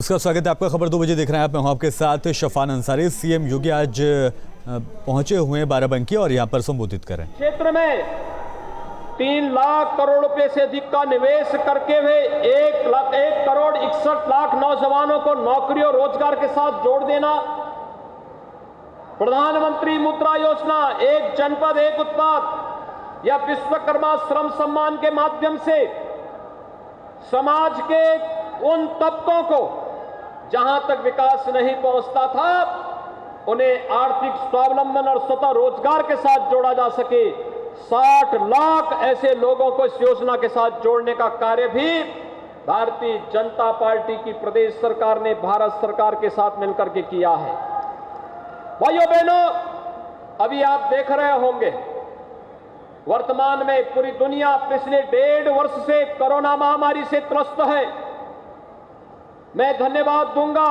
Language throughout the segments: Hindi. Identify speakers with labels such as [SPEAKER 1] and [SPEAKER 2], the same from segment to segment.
[SPEAKER 1] उसका स्वागत है आपका। खबर 2 बजे देख रहे हैं आप। मैं हूं आपके साथ शफान अंसारी। सीएम योगी आज पहुंचे हुए हैं बाराबंकी और यहां पर संबोधित कर रहे हैं।
[SPEAKER 2] क्षेत्र में 3 लाख करोड़ रुपए से अधिक का निवेश करके हुए 1 करोड़ 61 लाख नौजवानों को नौकरी और रोजगार के साथ जोड़ देना, प्रधानमंत्री मुद्रा योजना, एक जनपद एक उत्पाद या विश्वकर्मा श्रम सम्मान के माध्यम से समाज के उन तबकों को जहां तक विकास नहीं पहुंचता था उन्हें आर्थिक स्वावलंबन और स्वतः रोजगार के साथ जोड़ा जा सके। 60 लाख ऐसे लोगों को इस योजना के साथ जोड़ने का कार्य भी भारतीय जनता पार्टी की प्रदेश सरकार ने भारत सरकार के साथ मिलकर के किया है। भाइयों बहनों, अभी आप देख रहे होंगे वर्तमान में पूरी दुनिया पिछले 1.5 वर्ष से कोरोना महामारी से त्रस्त है। मैं धन्यवाद दूंगा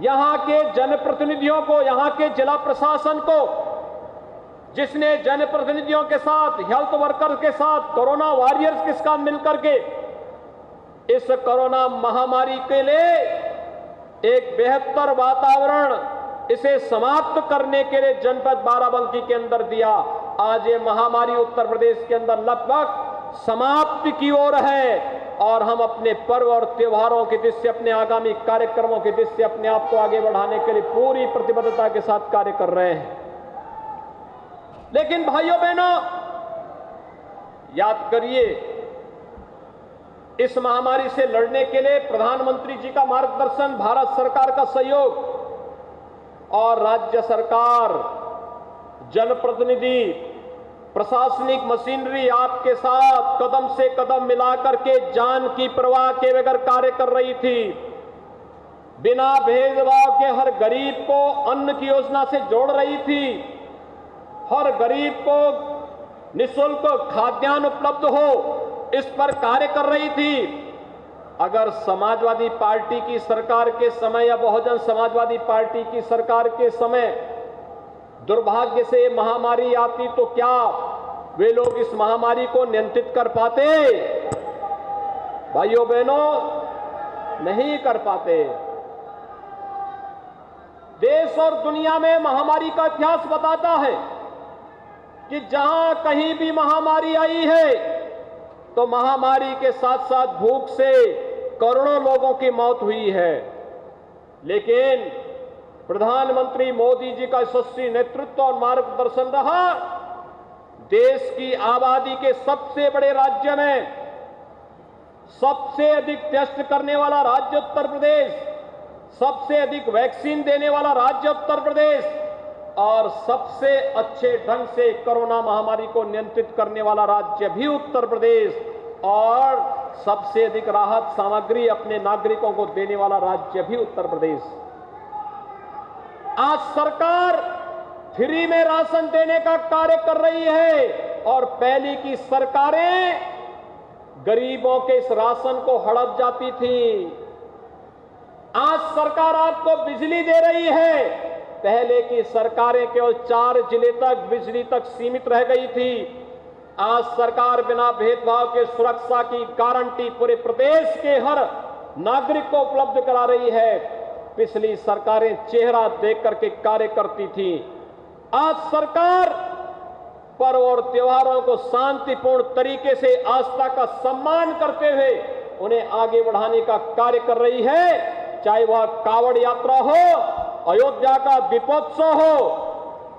[SPEAKER 2] यहां के जनप्रतिनिधियों को, यहां के जिला प्रशासन को, जिसने जनप्रतिनिधियों के साथ, हेल्थ वर्कर के साथ, कोरोना वॉरियर्स के साथ मिलकर के इस कोरोना महामारी के लिए एक बेहतर वातावरण, इसे समाप्त करने के लिए जनपद बाराबंकी के अंदर दिया। आज ये महामारी उत्तर प्रदेश के अंदर लगभग समाप्ति की ओर है और हम अपने पर्व और त्योहारों की दृष्टि, अपने आगामी कार्यक्रमों की दृष्टि अपने आप को आगे बढ़ाने के लिए पूरी प्रतिबद्धता के साथ कार्य कर रहे हैं। लेकिन भाइयों बहनों, याद करिए, इस महामारी से लड़ने के लिए प्रधानमंत्री जी का मार्गदर्शन, भारत सरकार का सहयोग और राज्य सरकार, जनप्रतिनिधि, प्रशासनिक मशीनरी आपके साथ कदम से कदम मिलाकर के जान की परवाह के बगैर कार्य कर रही थी। बिना भेदभाव के हर गरीब को अन्न की योजना से जोड़ रही थी। हर गरीब को निःशुल्क खाद्यान्न उपलब्ध हो, इस पर कार्य कर रही थी। अगर समाजवादी पार्टी की सरकार के समय या बहुजन समाजवादी पार्टी की सरकार के समय दुर्भाग्य से महामारी आती तो क्या वे लोग इस महामारी को नियंत्रित कर पाते? भाइयों बहनों, नहीं कर पाते। देश और दुनिया में महामारी का इतिहास बताता है कि जहां कहीं भी महामारी आई है तो महामारी के साथ साथ भूख से करोड़ों लोगों की मौत हुई है। लेकिन प्रधानमंत्री मोदी जी का यशस्वी नेतृत्व और मार्गदर्शन रहा। देश की आबादी के सबसे बड़े राज्य में सबसे अधिक टेस्ट करने वाला राज्य उत्तर प्रदेश, सबसे अधिक वैक्सीन देने वाला राज्य उत्तर प्रदेश और सबसे अच्छे ढंग से कोरोना महामारी को नियंत्रित करने वाला राज्य भी उत्तर प्रदेश और सबसे अधिक राहत सामग्री अपने नागरिकों को देने वाला राज्य भी उत्तर प्रदेश। आज सरकार फ्री में राशन देने का कार्य कर रही है और पहले की सरकारें गरीबों के इस राशन को हड़प जाती थी। आज सरकार आपको बिजली दे रही है। पहले की सरकारें केवल 4 जिले तक बिजली तक सीमित रह गई थी। आज सरकार बिना भेदभाव के सुरक्षा की गारंटी पूरे प्रदेश के हर नागरिक को उपलब्ध करा रही है। पिछली सरकारें चेहरा देख करके कार्य करती थी। आज सरकार पर्व और त्योहारों को शांतिपूर्ण तरीके से आस्था का सम्मान करते हुए उन्हें आगे बढ़ाने का कार्य कर रही है। चाहे वह कावड़ यात्रा हो, अयोध्या का दीपोत्सव हो,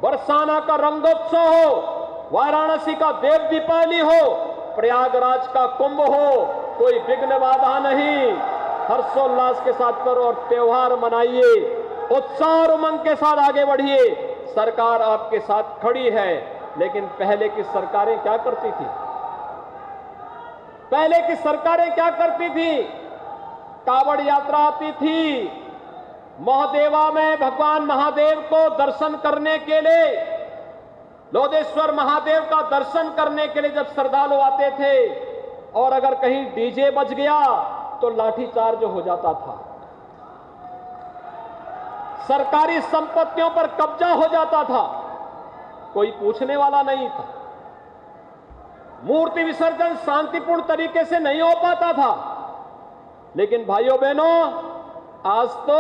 [SPEAKER 2] बरसाना का रंगोत्सव हो, वाराणसी का देव दीपावली हो, प्रयागराज का कुंभ हो, कोई विघ्न बाधा नहीं। हर्षोल्लास के साथ पर्व और त्योहार मनाइए, उत्साह और उमंग के साथ आगे बढ़िए। सरकार आपके साथ खड़ी है। लेकिन पहले की सरकारें क्या करती थी? पहले की सरकारें क्या करती थी? कावड़ यात्रा आती थी, महादेवा में भगवान महादेव को दर्शन करने के लिए, लोधेश्वर महादेव का दर्शन करने के लिए जब श्रद्धालु आते थे और अगर कहीं डीजे बज गया तो लाठीचार्ज हो जाता था, सरकारी संपत्तियों पर कब्जा हो जाता था, कोई पूछने वाला नहीं था। मूर्ति विसर्जन शांतिपूर्ण तरीके से नहीं हो पाता था। लेकिन भाइयों बहनों, आज तो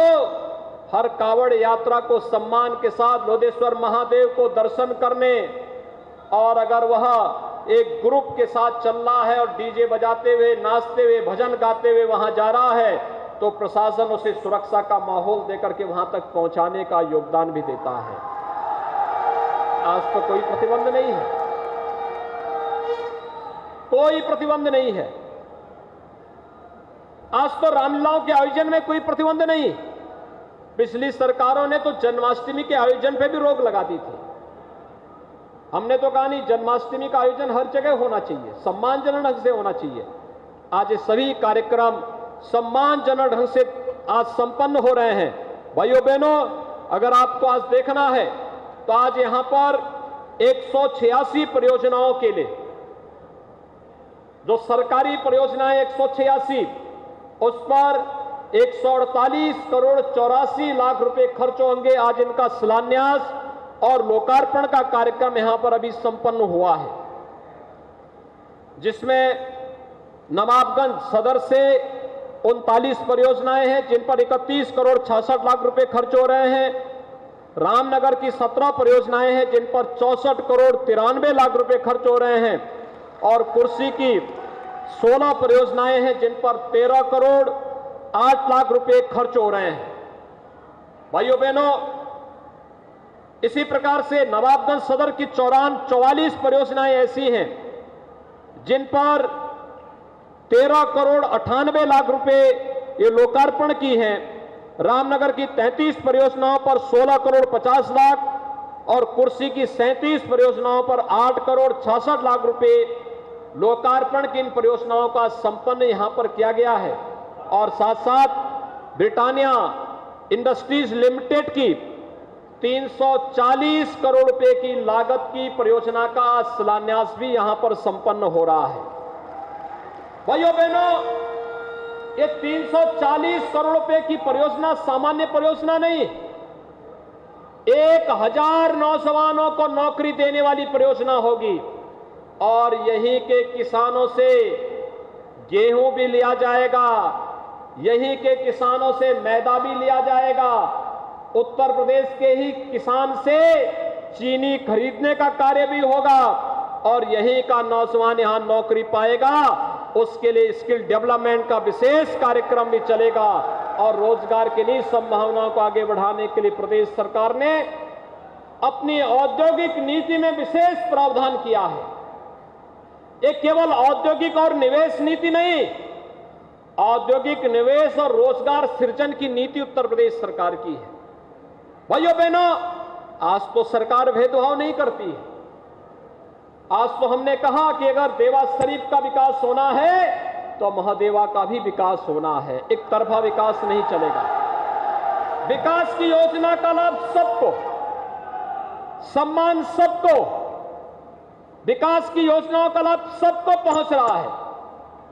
[SPEAKER 2] हर कावड़ यात्रा को सम्मान के साथ लोधेश्वर महादेव को दर्शन करने, और अगर वह एक ग्रुप के साथ चल रहा है और डीजे बजाते हुए, नाचते हुए, भजन गाते हुए वहां जा रहा है, तो प्रशासन उसे सुरक्षा का माहौल देकर के वहां तक पहुंचाने का योगदान भी देता है। आज तो कोई प्रतिबंध नहीं है, कोई प्रतिबंध नहीं है। आज तो रामलीलाओं के आयोजन में कोई प्रतिबंध नहीं। पिछली सरकारों ने तो जन्माष्टमी के आयोजन पे भी रोक लगा दी थी। हमने तो कहा नहीं, जन्माष्टमी का आयोजन हर जगह होना चाहिए, सम्मानजनक ढंग से होना चाहिए। आज ये सभी कार्यक्रम सम्मानजनक ढंग से आज संपन्न हो रहे हैं। भाइयों बहनों, अगर आपको आज देखना है तो आज यहां पर 186 परियोजनाओं के लिए, जो सरकारी परियोजनाएं 186, उस पर 148 करोड़ 84 लाख रुपए खर्च होंगे। आज इनका शिलान्यास और लोकार्पण का कार्यक्रम यहां पर अभी संपन्न हुआ है, जिसमें नवाबगंज सदर से 39 परियोजनाएं हैं जिन पर 31 करोड़ 66 लाख रुपए खर्च हो रहे हैं। रामनगर की 17 परियोजनाएं हैं जिन पर 64 करोड़ 93 लाख रुपए खर्च हो रहे हैं, और कुर्सी की 16 परियोजनाएं हैं जिन पर 13 करोड़ 8 लाख रुपए खर्च हो रहे हैं। भाइयों बहनों, इसी प्रकार से नवाबगंज सदर की 44 परियोजनाएं ऐसी हैं जिन पर 13 करोड़ 98 लाख रुपए ये लोकार्पण की हैं। रामनगर की 33 परियोजनाओं पर 16 करोड़ 50 लाख और कुर्सी की 37 परियोजनाओं पर 8 करोड़ 66 लाख रुपए लोकार्पण की इन परियोजनाओं का संपन्न यहां पर किया गया है। और साथ साथ ब्रिटानिया इंडस्ट्रीज लिमिटेड की 340 करोड़ रुपए की लागत की परियोजना का शिलान्यास भी यहां पर संपन्न हो रहा है। भाइयों बहनों, ये 340 करोड़ रुपए की परियोजना सामान्य परियोजना नहीं, 1000 नौजवानों को नौकरी देने वाली परियोजना होगी। और यहीं के किसानों से गेहूं भी लिया जाएगा, यहीं के किसानों से मैदा भी लिया जाएगा, उत्तर प्रदेश के ही किसान से चीनी खरीदने का कार्य भी होगा, और यहीं का नौजवान यहां नौकरी पाएगा। उसके लिए स्किल डेवलपमेंट का विशेष कार्यक्रम भी चलेगा, और रोजगार की नई संभावनाओं को आगे बढ़ाने के लिए प्रदेश सरकार ने अपनी औद्योगिक नीति में विशेष प्रावधान किया है। ये केवल औद्योगिक और निवेश नीति नहीं, औद्योगिक निवेश और रोजगार सृजन की नीति उत्तर प्रदेश सरकार की है। भाइयों बहनों, आज तो सरकार भेदभाव नहीं करती है। आज तो हमने कहा कि अगर देवास शरीफ का विकास होना है तो महादेवा का भी विकास होना है, एक तरफा विकास नहीं चलेगा। विकास की योजना का लाभ सबको, सम्मान सबको, विकास की योजनाओं का लाभ सबको पहुंच रहा है।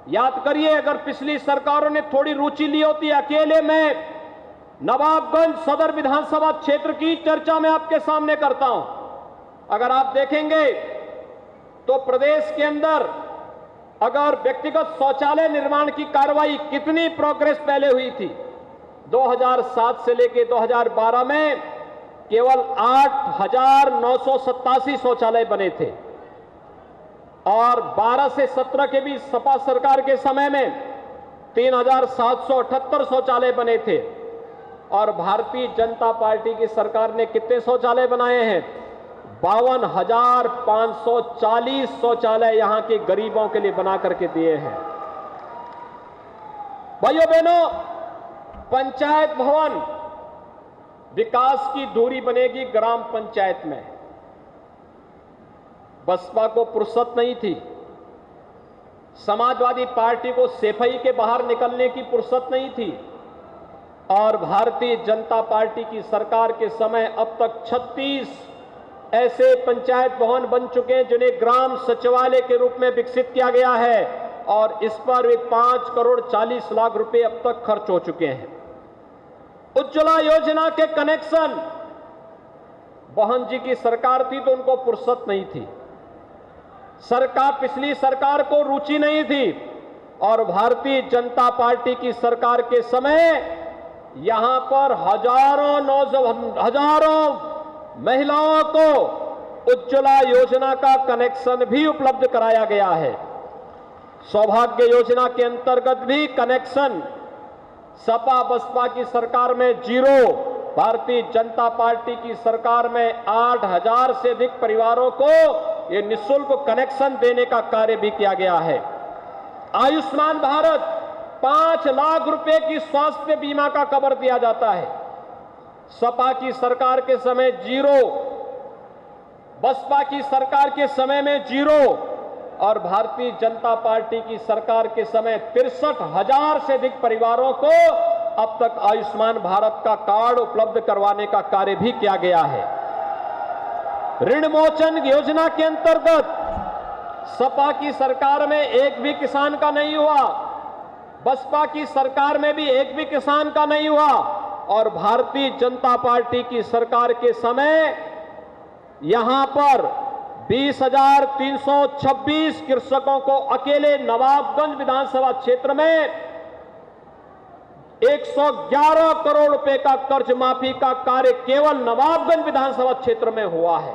[SPEAKER 2] याद करिए, अगर पिछली सरकारों ने थोड़ी रुचि ली होती, अकेले में नवाबगंज सदर विधानसभा क्षेत्र की चर्चा मैं आपके सामने करता हूं, अगर आप देखेंगे तो प्रदेश के अंदर अगर व्यक्तिगत शौचालय निर्माण की कार्रवाई कितनी प्रोग्रेस पहले हुई थी, 2007 से लेकर 2012 में केवल 8,987 शौचालय बने थे, और 12 से 17 के बीच सपा सरकार के समय में 3,778 शौचालय बने थे। और भारतीय जनता पार्टी की सरकार ने कितने शौचालय बनाए हैं? 52,540 शौचालय यहां के गरीबों के लिए बना करके दिए हैं। भाइयों बहनों, पंचायत भवन विकास की धुरी बनेगी ग्राम पंचायत में। बसपा को फुर्सत नहीं थी, समाजवादी पार्टी को सेफई के बाहर निकलने की फुर्सत नहीं थी, और भारतीय जनता पार्टी की सरकार के समय अब तक 36 ऐसे पंचायत भवन बन चुके हैं जिन्हें ग्राम सचिवालय के रूप में विकसित किया गया है, और इस पर 5 करोड़ 40 लाख रुपए अब तक खर्च हो चुके हैं। उज्ज्वला योजना के कनेक्शन, बहन जी की सरकार थी तो उनको फुर्सत नहीं थी, सरकार पिछली सरकार को रुचि नहीं थी, और भारतीय जनता पार्टी की सरकार के समय यहां पर हजारों महिलाओं को उज्ज्वला योजना का कनेक्शन भी उपलब्ध कराया गया है। सौभाग्य योजना के अंतर्गत भी कनेक्शन सपा बसपा की सरकार में 0, भारतीय जनता पार्टी की सरकार में 8,000 से अधिक परिवारों को ये निःशुल्क कनेक्शन देने का कार्य भी किया गया है। आयुष्मान भारत 5 लाख रुपए की स्वास्थ्य बीमा का कवर दिया जाता है। सपा की सरकार के समय 0, बसपा की सरकार के समय में 0 और भारतीय जनता पार्टी की सरकार के समय 63,000 से अधिक परिवारों को अब तक आयुष्मान भारत का कार्ड उपलब्ध करवाने का कार्य भी किया गया है। ऋण मोचन योजना के अंतर्गत सपा की सरकार में एक भी किसान का नहीं हुआ, बसपा की सरकार में भी एक भी किसान का नहीं हुआ और भारतीय जनता पार्टी की सरकार के समय यहां पर 20,326 कृषकों को अकेले नवाबगंज विधानसभा क्षेत्र में 111 करोड़ रुपए का कर्ज माफी का कार्य केवल नवाबगंज विधानसभा क्षेत्र में हुआ है।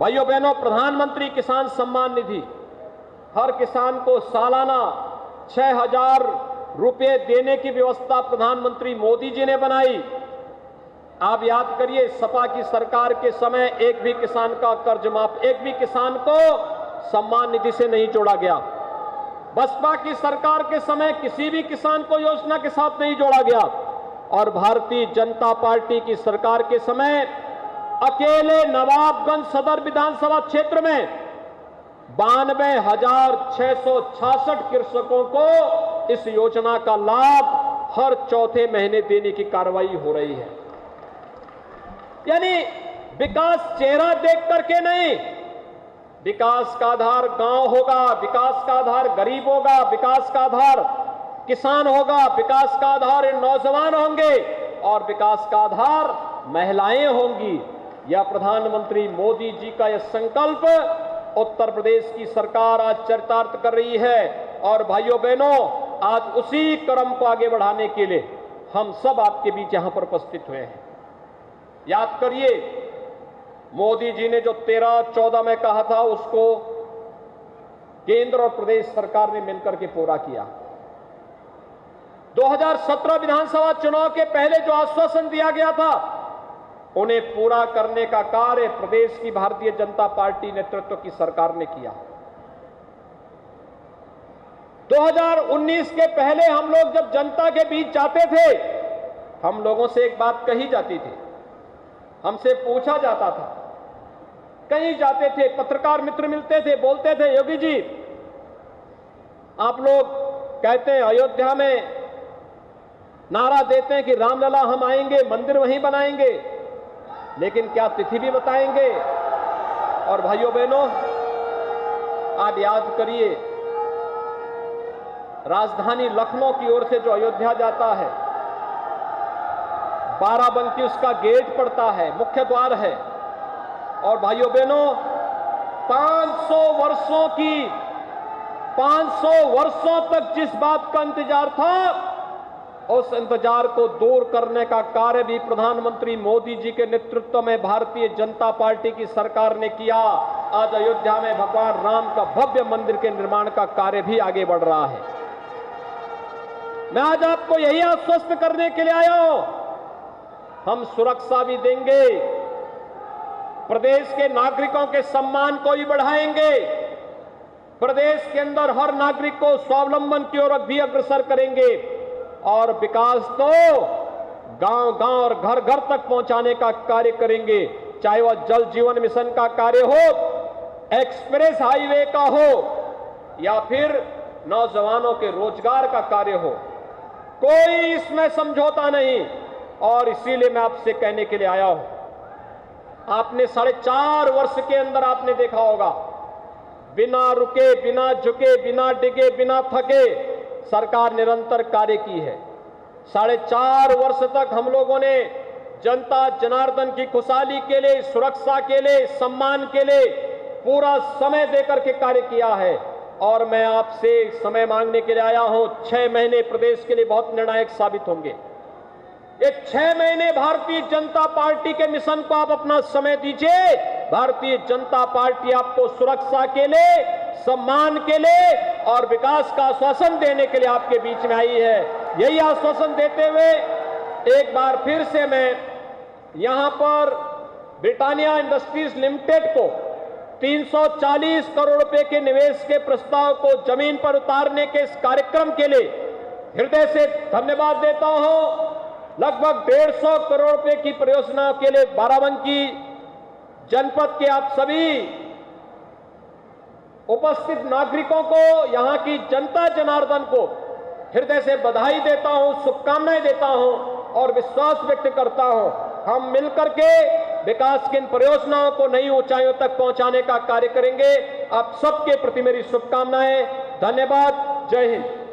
[SPEAKER 2] भाइयों बहनों, प्रधानमंत्री किसान सम्मान निधि हर किसान को सालाना 6,000 रुपए देने की व्यवस्था प्रधानमंत्री मोदी जी ने बनाई। आप याद करिए, सपा की सरकार के समय एक भी किसान का कर्ज माफ, एक भी किसान को सम्मान निधि से नहीं जोड़ा गया। बसपा की सरकार के समय किसी भी किसान को योजना के साथ नहीं जोड़ा गया और भारतीय जनता पार्टी की सरकार के समय अकेले नवाबगंज सदर विधानसभा क्षेत्र में 92,666 कृषकों को इस योजना का लाभ हर चौथे महीने देने की कार्रवाई हो रही है। यानी विकास चेहरा देख करके नहीं, विकास का आधार गांव होगा, विकास का आधार गरीब होगा, विकास का आधार किसान होगा, विकास का आधार नौजवान होंगे और विकास का आधार महिलाएं होंगी। यह प्रधानमंत्री मोदी जी का यह संकल्प उत्तर प्रदेश की सरकार आज चरितार्थ कर रही है और भाइयों बहनों, आज उसी क्रम को आगे बढ़ाने के लिए हम सब आपके बीच यहां पर उपस्थित हुए हैं। याद करिए, मोदी जी ने जो 13-14 में कहा था उसको केंद्र और प्रदेश सरकार ने मिलकर के पूरा किया। 2017 विधानसभा चुनाव के पहले जो आश्वासन दिया गया था उन्हें पूरा करने का कार्य प्रदेश की भारतीय जनता पार्टी नेतृत्व की सरकार ने किया। 2019 के पहले हम लोग जब जनता के बीच जाते थे, हम लोगों से एक बात कही जाती थी, हमसे पूछा जाता था, कहीं जाते थे, पत्रकार मित्र मिलते थे, बोलते थे, योगी जी आप लोग कहते हैं अयोध्या में नारा देते हैं कि रामलला हम आएंगे, मंदिर वहीं बनाएंगे, लेकिन क्या तिथि भी बताएंगे? और भाइयों बहनों, आप याद करिए, राजधानी लखनऊ की ओर से जो अयोध्या जाता है, बाराबंकी उसका गेट पड़ता है, मुख्य द्वार है। और भाइयों बहनों, 500 वर्षों तक जिस बात का इंतजार था, उस इंतजार को दूर करने का कार्य भी प्रधानमंत्री मोदी जी के नेतृत्व में भारतीय जनता पार्टी की सरकार ने किया। आज अयोध्या में भगवान राम का भव्य मंदिर के निर्माण का कार्य भी आगे बढ़ रहा है। मैं आज आपको यही आश्वस्त करने के लिए आया हूं, हम सुरक्षा भी देंगे, प्रदेश के नागरिकों के सम्मान को भी बढ़ाएंगे, प्रदेश के अंदर हर नागरिक को स्वावलंबन की ओर भी अग्रसर करेंगे और विकास तो गांव-गांव और घर-घर तक पहुंचाने का कार्य करेंगे। चाहे वह जल जीवन मिशन का कार्य हो, एक्सप्रेस हाईवे का हो या फिर नौजवानों के रोजगार का कार्य हो, कोई इसमें समझौता नहीं। और इसीलिए मैं आपसे कहने के लिए आया हूं, आपने 4.5 वर्ष के अंदर आपने देखा होगा, बिना रुके, बिना झुके, बिना डिगे, बिना थके सरकार निरंतर कार्य की है। 4.5 वर्ष तक हम लोगों ने जनता जनार्दन की खुशहाली के लिए, सुरक्षा के लिए, सम्मान के लिए पूरा समय देकर के कार्य किया है। और मैं आपसे समय मांगने के लिए आया हूं, 6 महीने प्रदेश के लिए बहुत निर्णायक साबित होंगे। ये 6 महीने भारतीय जनता पार्टी के मिशन को आप अपना समय दीजिए। भारतीय जनता पार्टी आपको सुरक्षा के लिए, सम्मान के लिए और विकास का आश्वासन देने के लिए आपके बीच में आई है। यही आश्वासन देते हुए एक बार फिर से मैं यहां पर ब्रिटानिया इंडस्ट्रीज लिमिटेड को 340 करोड़ रुपए के निवेश के प्रस्ताव को जमीन पर उतारने के इस कार्यक्रम के लिए हृदय से धन्यवाद देता हूं। लगभग 150 करोड़ रुपए की परियोजना के लिए बाराबंकी जनपद के आप सभी उपस्थित नागरिकों को, यहां की जनता जनार्दन को हृदय से बधाई देता हूं, शुभकामनाएं देता हूं और विश्वास व्यक्त करता हूं हम मिलकर के विकास की इन परियोजनाओं को नई ऊंचाइयों तक पहुंचाने का कार्य करेंगे। आप सबके प्रति मेरी शुभकामनाएं। धन्यवाद। जय हिंद।